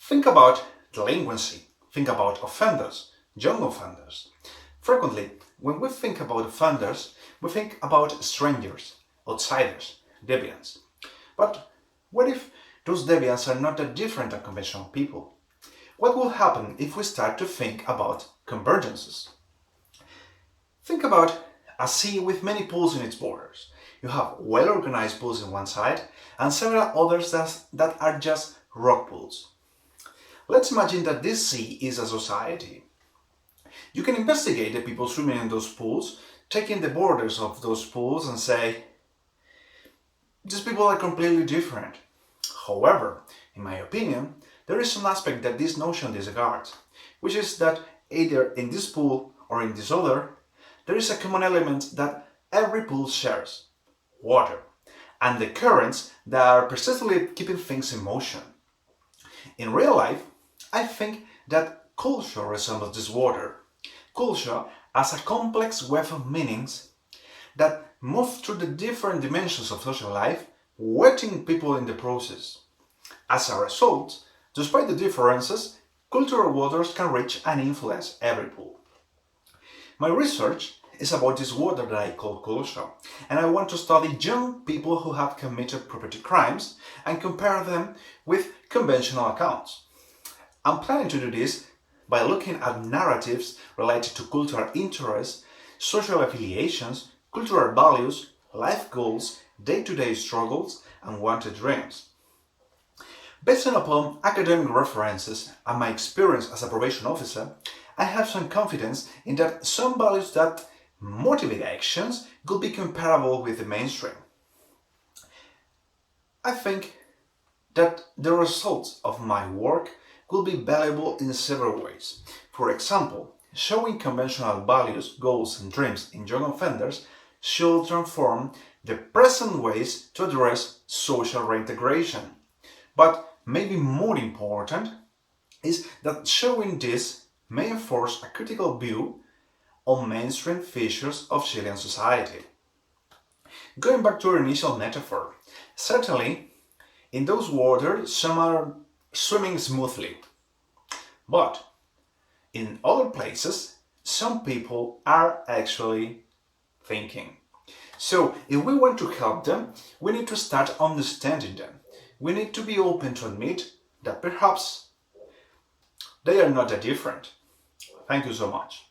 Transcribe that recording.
Think about delinquency. Think about offenders, young offenders. Frequently, when we think about offenders, we think about strangers, outsiders, deviants. But what if those deviants are not that different than conventional people? What will happen if we start to think about convergences? Think about a sea with many pools in its borders. You have well-organized pools on one side and several others that are just rock pools. Let's imagine that this sea is a society. You can investigate the people swimming in those pools, taking the borders of those pools and say, these people are completely different. However, in my opinion, there is an aspect that this notion disregards, which is that either in this pool or in this other, there is a common element that every pool shares: water, and the currents that are persistently keeping things in motion. In real life, I think that culture resembles this water. Culture as a complex web of meanings that move through the different dimensions of social life, wetting people in the process. As a result, despite the differences, cultural waters can reach and influence every pool. My research is about this water that I call culture, and I want to study young people who have committed property crimes and compare them with conventional accounts. I'm planning to do this by looking at narratives related to cultural interests, social affiliations, cultural values, life goals, day-to-day struggles, and wanted dreams. Based upon academic references and my experience as a probation officer, I have some confidence in that some values that motivate actions could be comparable with the mainstream. I think that the results of my work could be valuable in several ways. For example, showing conventional values, goals and dreams in young offenders should transform the present ways to address social reintegration. But maybe more important is that showing this may enforce a critical view on mainstream features of Chilean society. Going back to our initial metaphor, certainly in those waters some are swimming smoothly, but in other places some people are actually thinking. So if we want to help them, we need to start understanding them. We need to be open to admit that perhaps they are not that different. Thank you so much.